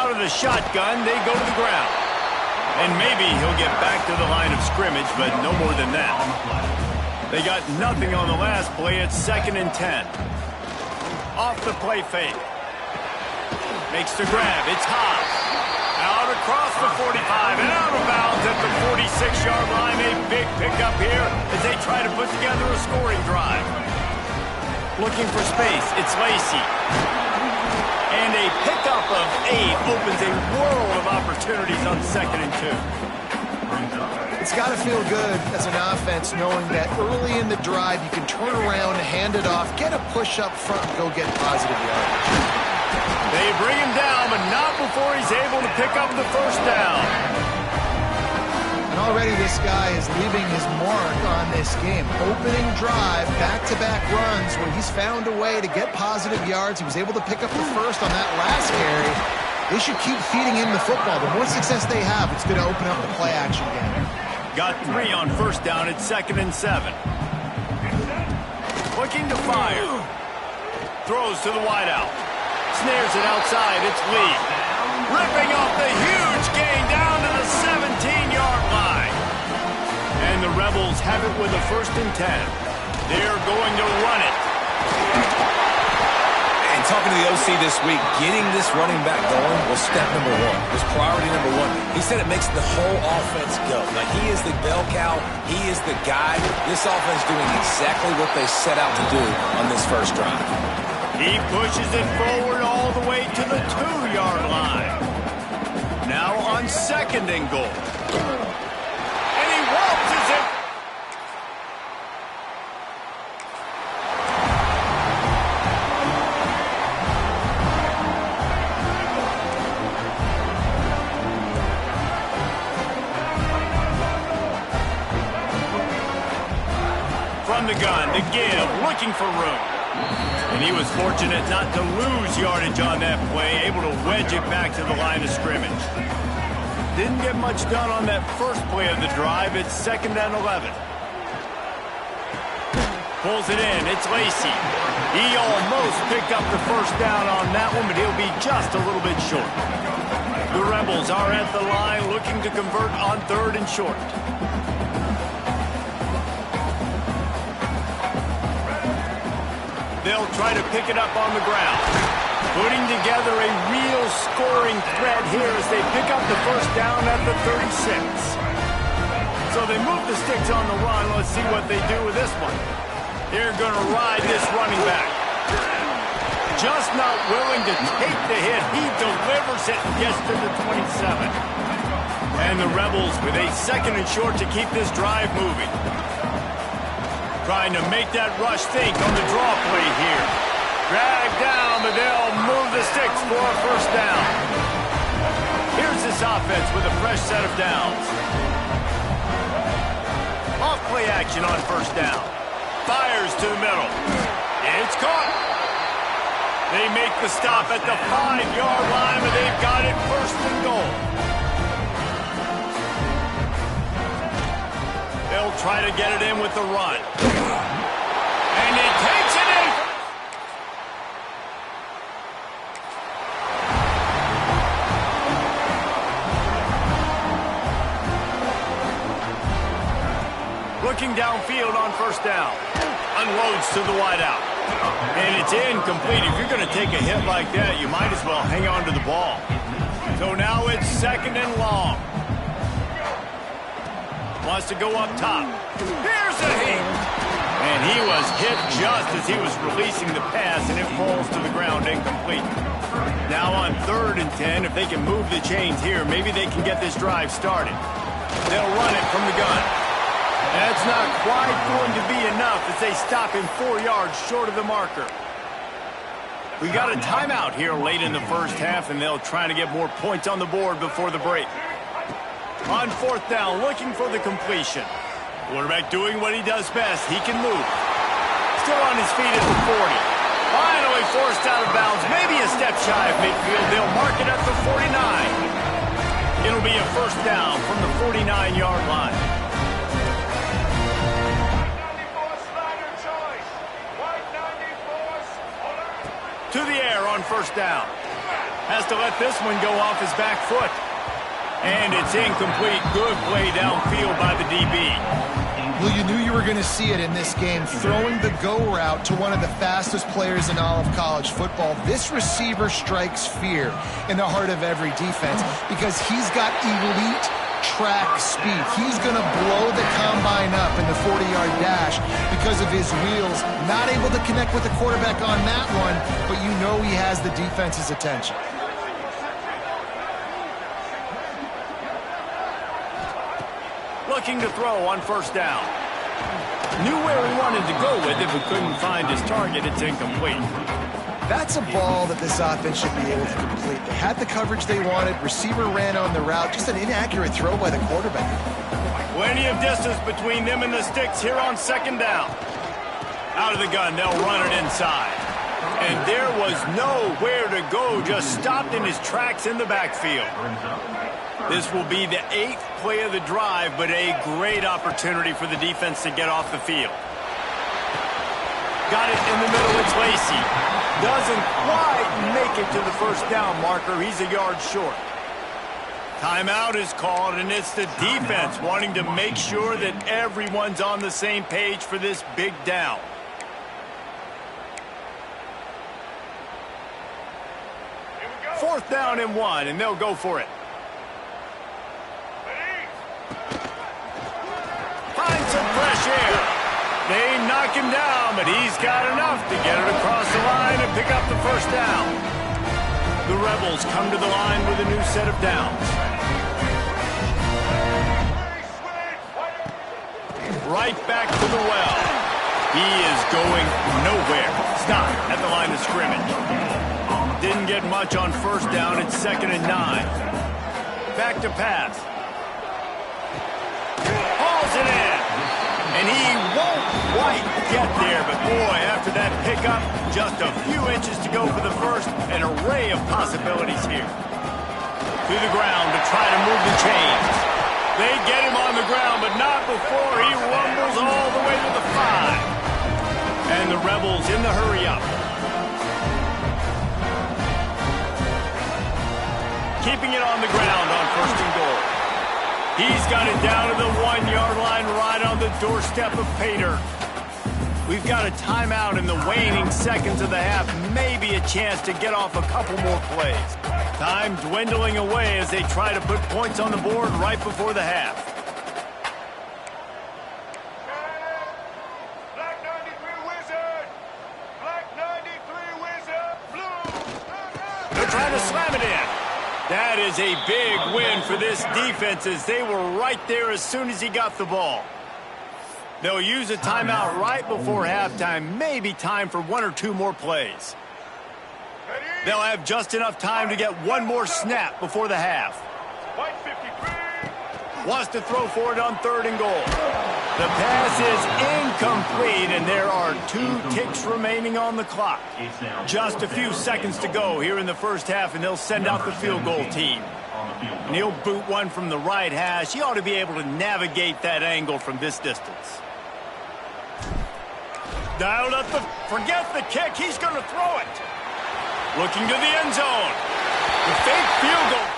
out of the shotgun, they go to the ground. And maybe he'll get back to the line of scrimmage, but no more than that. They got nothing on the last play. It's 2nd and 10. Off the play fake. Makes the grab. It's Hobbs. Out across the 45 and out of bounds at the 46-yard line. A big pickup here as they try to put together a scoring drive. Looking for space. It's Lacy. And a pickup of 8 opens a world of opportunities on 2nd and 2. It's got to feel good as an offense knowing that early in the drive you can turn around, hand it off, get a push up front, and go get positive yardage. They bring him down, but not before he's able to pick up the first down. And already this guy is leaving his mark on this game. Opening drive, back-to-back runs where he's found a way to get positive yards. He was able to pick up the first on that last carry. They should keep feeding him the football. The more success they have, it's going to open up the play-action game. Got 3 on first down. It's 2nd and 7. Looking to fire. Throws to the wideout. Snares it outside. It's Lee. Ripping off the huge gain down to the 17-yard line. And the Rebels have it with a 1st and 10. They're going to run it. And talking to the OC this week, getting this running back going was step number 1. Was priority number 1. He said it makes the whole offense go. Like, he is the bell cow. He is the guy. This offense doing exactly what they set out to do on this first drive. He pushes it forward all the way to the 2-yard line. Now on 2nd and goal. And he waltzes it. From the gun to give, looking for room. And he was fortunate not to lose yardage on that play, able to wedge it back to the line of scrimmage. Didn't get much done on that first play of the drive. It's 2nd and 11. Pulls it in. It's Lacy. He almost picked up the first down on that one, but he'll be just a little bit short. The Rebels are at the line looking to convert on 3rd and short. They'll try to pick it up on the ground. Putting together a real scoring threat here as they pick up the first down at the 36. So they move the sticks on the run. Let's see what they do with this one. They're going to ride this running back. Just not willing to take the hit. He delivers it and gets to the 27. And the Rebels with a 2nd and short to keep this drive moving. Trying to make that rush think on the draw play here. Drag down, but they'll move the sticks for a first down. Here's this offense with a fresh set of downs. Off play action on first down. Fires to the middle. It's caught. They make the stop at the 5-yard line, but they've got it 1st and goal. They'll try to get it in with the run. And he takes it in. Looking downfield on first down. Unloads to the wideout. And it's incomplete. If you're going to take a hit like that, you might as well hang on to the ball. So now it's 2nd and long. Wants to go up top. Here's a hit. And he was hit just as he was releasing the pass, and it falls to the ground incomplete. Now on 3rd and 10, if they can move the chains here, maybe they can get this drive started. They'll run it from the gun. That's not quite going to be enough as they stop him 4 yards short of the marker. We got a timeout here late in the first half, and they'll try to get more points on the board before the break. On 4th down, looking for the completion. Quarterback doing what he does best. He can move. Still on his feet at the 40. Finally forced out of bounds. Maybe a step shy of midfield. They'll mark it at the 49. It'll be a first down from the 49-yard line. To the air on first down. Has to let this one go off his back foot. And it's incomplete. Good play downfield by the DB. Well, you knew you were going to see it in this game, throwing the go route to one of the fastest players in all of college football. This receiver strikes fear in the heart of every defense because he's got elite track speed. He's going to blow the combine up in the 40-yard dash because of his wheels. Not able to connect with the quarterback on that one, but you know he has the defense's attention. Looking to throw on first down. Knew where he wanted to go with it, but couldn't find his target. It's incomplete. That's a ball that this offense should be able to complete. They had the coverage they wanted. Receiver ran on the route. Just an inaccurate throw by the quarterback. Plenty of distance between them and the sticks here on second down. Out of the gun, they'll run it inside. And there was nowhere to go, just stopped in his tracks in the backfield. This will be the 8th play of the drive, but a great opportunity for the defense to get off the field. Got it in the middle, it's Lacy. Doesn't quite make it to the first down marker. He's a yard short. Timeout is called, and it's the defense wanting to make sure that everyone's on the same page for this big down. Fourth down and 1, and they'll go for it. Find some fresh air. They knock him down, but he's got enough to get it across the line and pick up the first down. The Rebels come to the line with a new set of downs. Right back to the well. He is going nowhere. Stop at the line of scrimmage. Didn't get much on first down. It's 2nd and 9. Back to pass. Hauls it in. And he won't quite get there. But boy, after that pickup, just a few inches to go for the first. An array of possibilities here. To the ground to try to move the chains. They get him on the ground, but not before he rumbles all the way to the 5. And the Rebels in the hurry-up. Keeping it on the ground on 1st and goal. He's got it down to the 1-yard line right on the doorstep of Pater. We've got a timeout in the waning seconds of the half. Maybe a chance to get off a couple more plays. Time dwindling away as they try to put points on the board right before the half. Black 93 Wizard! Black 93 Wizard! Blue! They're trying to slam it in. That is a big win for this defense as they were right there as soon as he got the ball. They'll use a timeout right before halftime. Maybe time for 1 or 2 more plays. They'll have just enough time to get one more snap before the half. White 53! Wants to throw for it on 3rd and goal. The pass is incomplete, and there are 2 ticks remaining on the clock. Just a few seconds to go here in the first half, and they'll send out the field goal team. And he'll boot one from the right hash. He ought to be able to navigate that angle from this distance. Dialed up the... Forget the kick. He's going to throw it. Looking to the end zone. The fake field goal.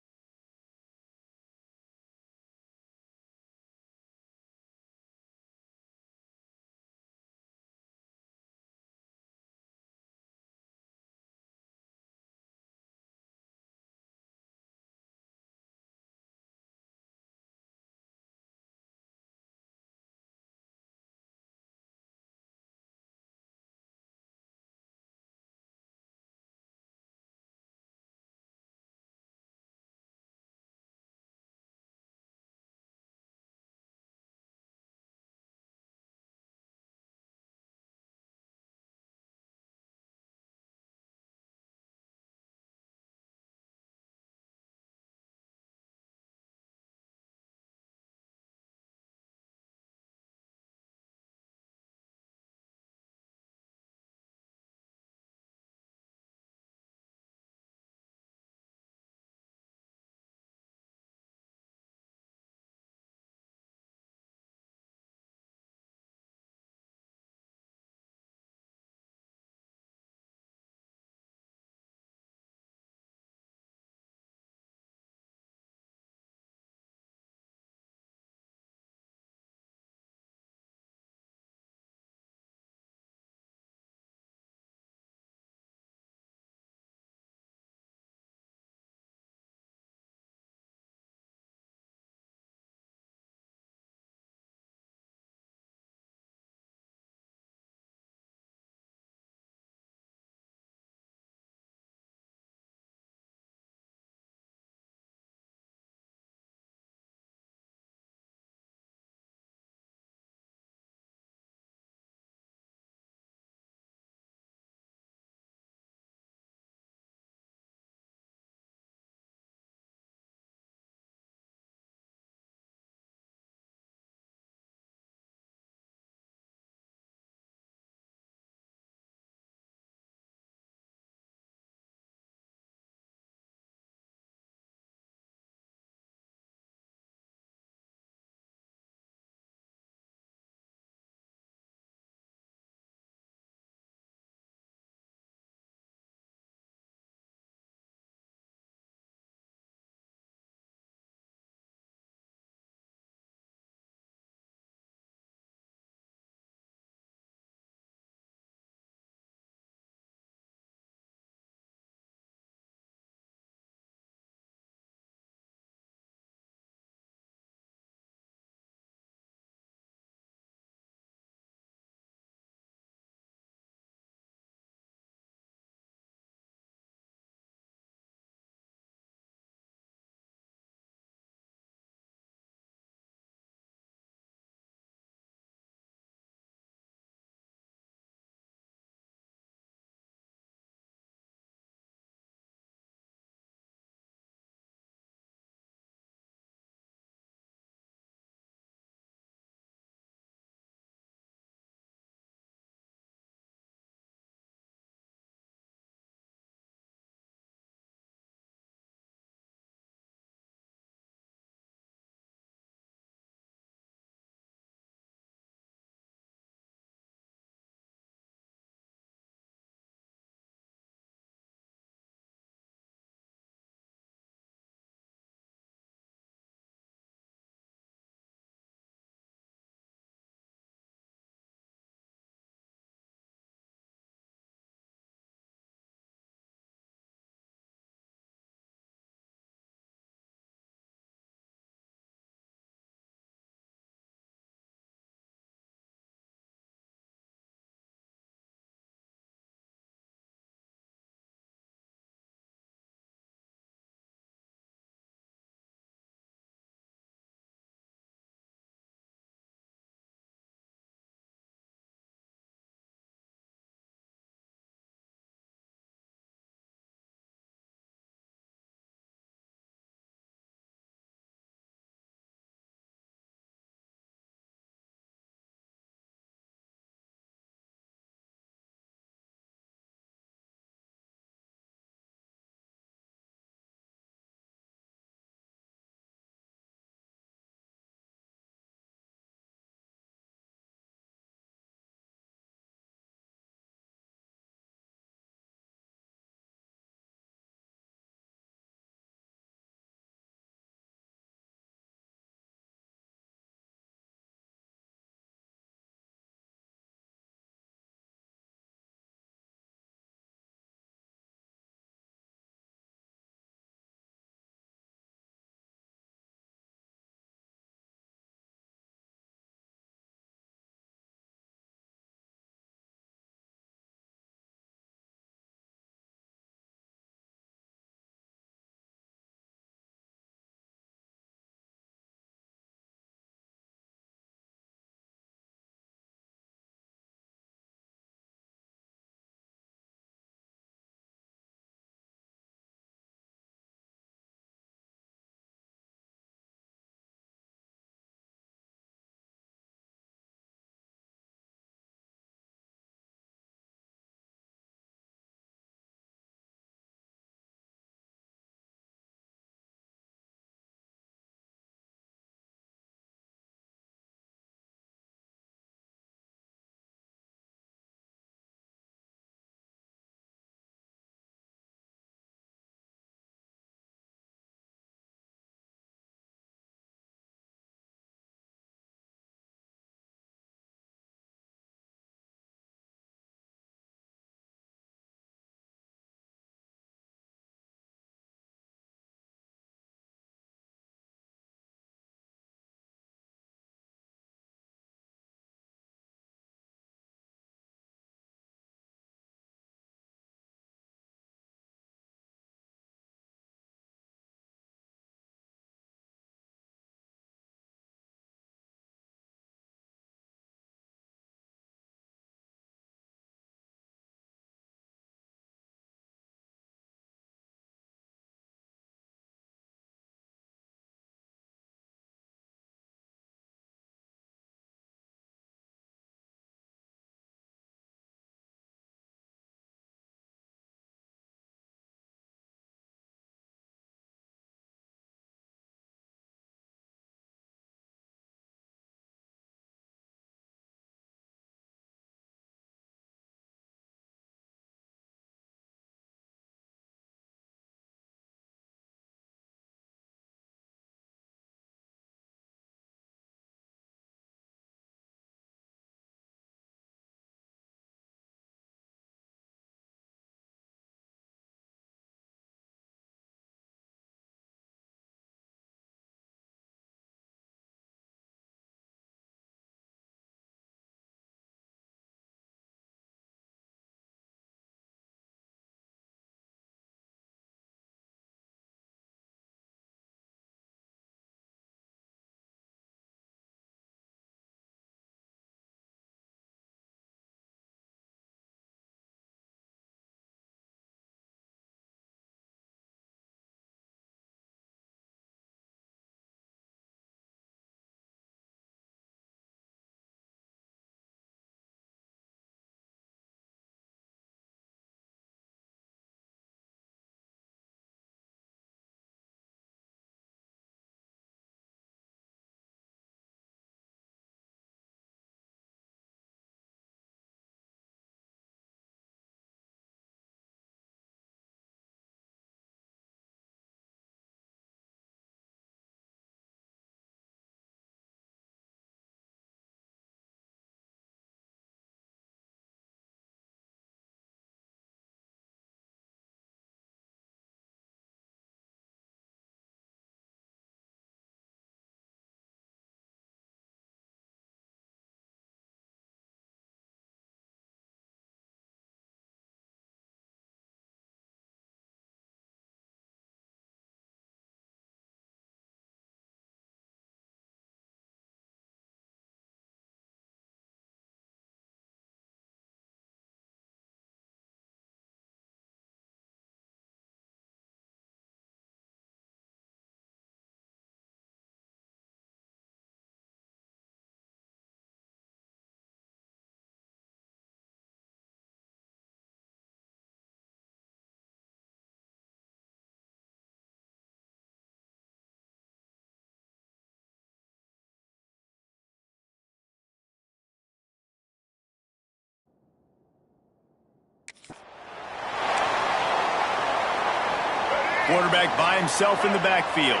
Quarterback by himself in the backfield.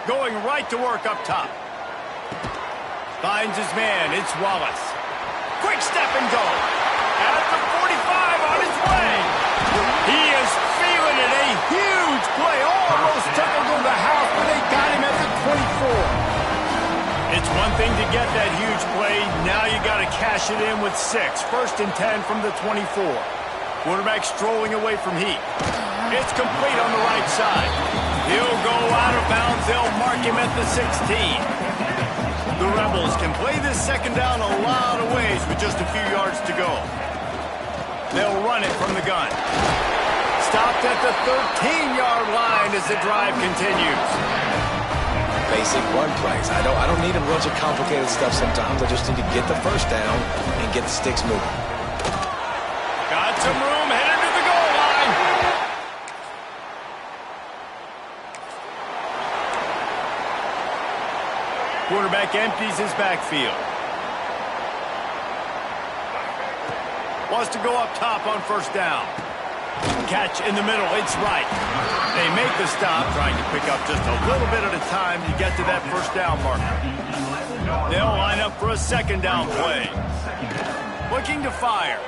Going right to work up top. Finds his man. It's Wallace. Quick step and go. At the 45 on his way. He is feeling it. A huge play. Almost took him to the house, but they got him at the 24. It's one thing to get that huge play. Now you got to cash it in with 6. 1st and 10 from the 24. Quarterback strolling away from heat. It's complete on the right side. He'll go out of bounds. They'll mark him at the 16. The Rebels can play this second down a lot of ways with just a few yards to go. They'll run it from the gun. Stopped at the 13-yard line as the drive continues. Basic run plays. I don't need a bunch of complicated stuff sometimes. I just need to get the first down and get the sticks moving. Got some room, headed to the goal line. Quarterback empties his backfield. Wants to go up top on 1st down. Catch in the middle, it's right. They make the stop, trying to pick up just a little bit at a time to get to that 1st down marker. They'll line up for a 2nd down play. Looking to fire.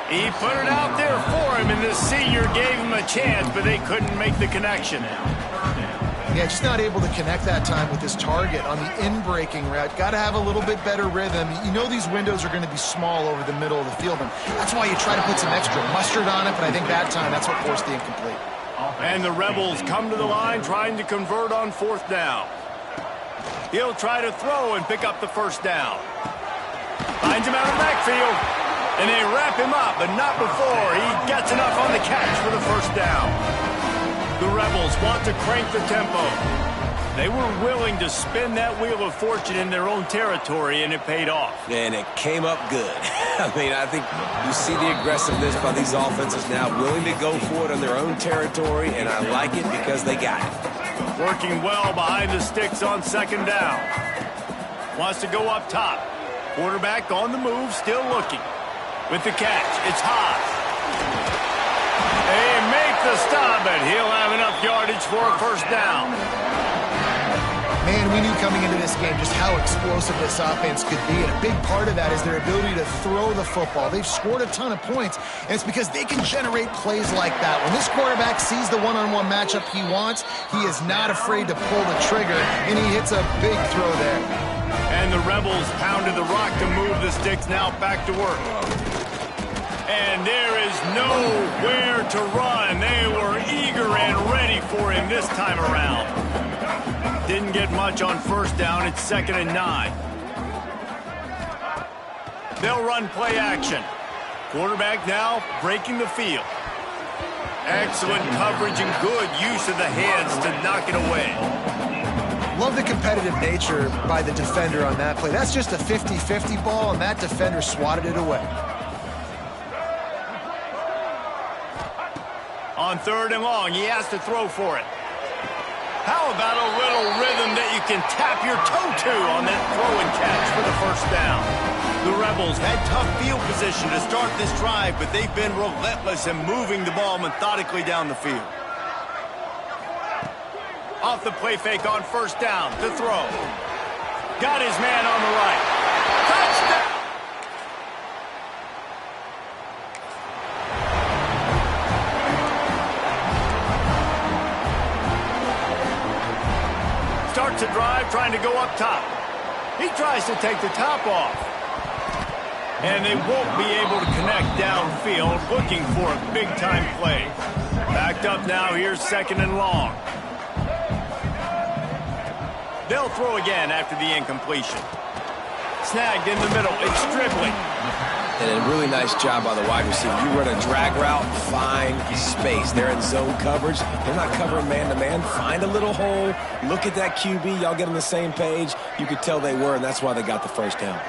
He put it out there for him, and the senior gave him a chance, but they couldn't make the connection. Yeah, just not able to connect that time with his target on the in-breaking route. Got to have a little bit better rhythm. You know these windows are going to be small over the middle of the field, and that's why you try to put some extra mustard on it, but I think that time that's what forced the incomplete. And the Rebels come to the line trying to convert on 4th down. He'll try to throw and pick up the 1st down. Finds him out of the backfield, and they wrap him up, but not before he gets enough on the catch for the 1st down. The Rebels want to crank the tempo. They were willing to spin that wheel of fortune in their own territory, and it paid off. And it came up good. I mean, I think you see the aggressiveness by these offenses now, willing to go for it on their own territory, and I like it because they got it. Working well behind the sticks on 2nd down. Wants to go up top. Quarterback on the move, still looking. With the catch, it's Haas. They make the stop, and he'll have enough yardage for a 1st down. Man, we knew coming into this game just how explosive this offense could be, and a big part of that is their ability to throw the football. They've scored a ton of points, and it's because they can generate plays like that. When this quarterback sees the one-on-one matchup he wants, he is not afraid to pull the trigger, and he hits a big throw there. And the Rebels pounded the rock to move the sticks, now back to work. And there is nowhere to run. They were eager and ready for him this time around. Didn't get much on 1st down. It's 2nd and 9. They'll run play action. Quarterback now breaking the field. Excellent coverage and good use of the hands to knock it away. Love the competitive nature by the defender on that play. That's just a 50-50 ball, and that defender swatted it away. On 3rd and long, he has to throw for it. How about a little rhythm that you can tap your toe to on that throw and catch for the 1st down? The Rebels had tough field position to start this drive, but they've been relentless in moving the ball methodically down the field. Off the play fake on 1st down to throw. Got his man on the right. Touchdown! Starts a drive trying to go up top. He tries to take the top off. And they won't be able to connect downfield, looking for a big-time play. Backed up now, here's 2nd and long. They'll throw again after the incompletion. Snagged in the middle, it's dribbling. And a really nice job by the wide receiver. You run a drag route, find space. They're in zone coverage. They're not covering man-to-man. Find a little hole. Look at that QB. Y'all get on the same page. You could tell they were, and that's why they got the 1st down.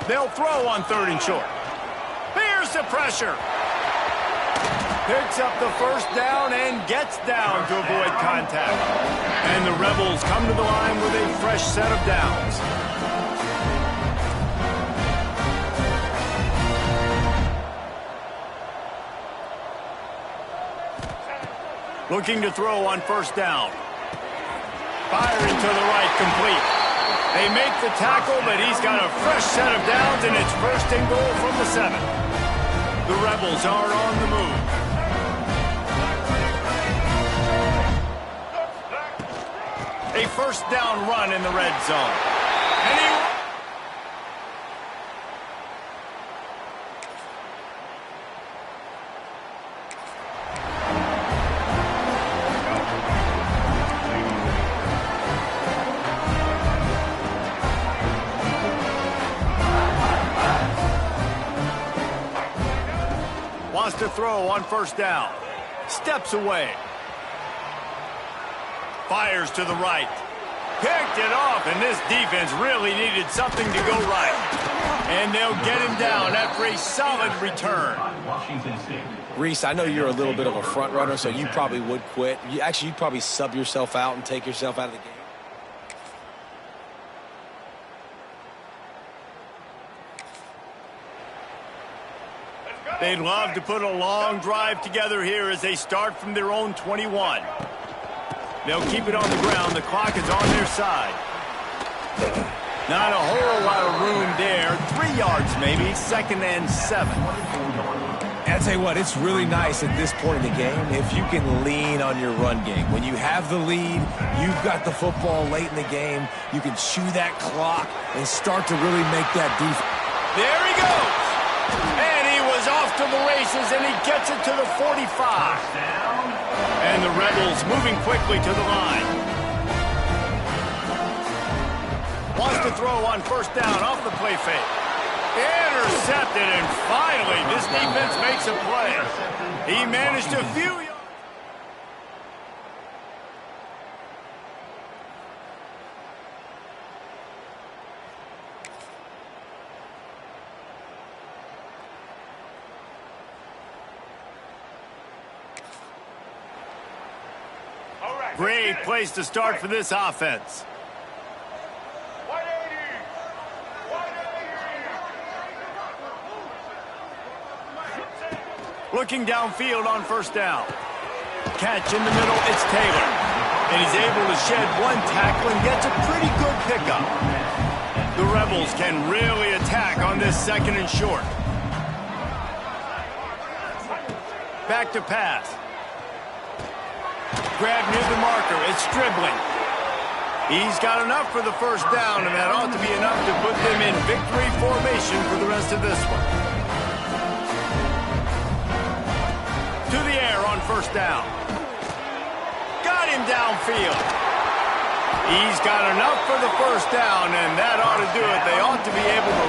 They'll throw on 3rd and short. Here's the pressure. Picks up the 1st down and gets down to avoid contact. And the Rebels come to the line with a fresh set of downs. Looking to throw on first down. Firing to the right, complete. They make the tackle, but he's got a fresh set of downs, and it's first and goal from the 7. The Rebels are on the move. A first down run in the red zone. And he... wants to throw on first down. Steps away. Fires to the right. Picked it off, and this defense really needed something to go right. And they'll get him down after a solid return. Reese, I know you're a little bit of a front runner, so you probably would quit. You'd probably sub yourself out and take yourself out of the game. They'd love to put a long drive together here as they start from their own 21. They'll keep it on the ground. The clock is on their side. Not a whole lot of room there. 3 yards maybe. 2nd and 7. And I tell you what, it's really nice at this point in the game if you can lean on your run game. When you have the lead, you've got the football late in the game, you can chew that clock and start to really make that defense. There he goes. And he was off to the races, and he gets it to the 45. And the Rebels moving quickly to the line. Wants to throw on first down off the play fake. Intercepted, and finally this defense makes a play. He managed a few yards. Great place to start for this offense. Looking downfield on first down. Catch in the middle, it's Taylor. And he's able to shed one tackle and gets a pretty good pickup. The Rebels can really attack on this 2nd and short. Back to pass. Grab near the marker. It's dribbling. He's got enough for the first down, and that ought to be enough to put them in victory formation for the rest of this one. To the air on first down. Got him downfield. He's got enough for the first down, and that ought to do it. They ought to be able to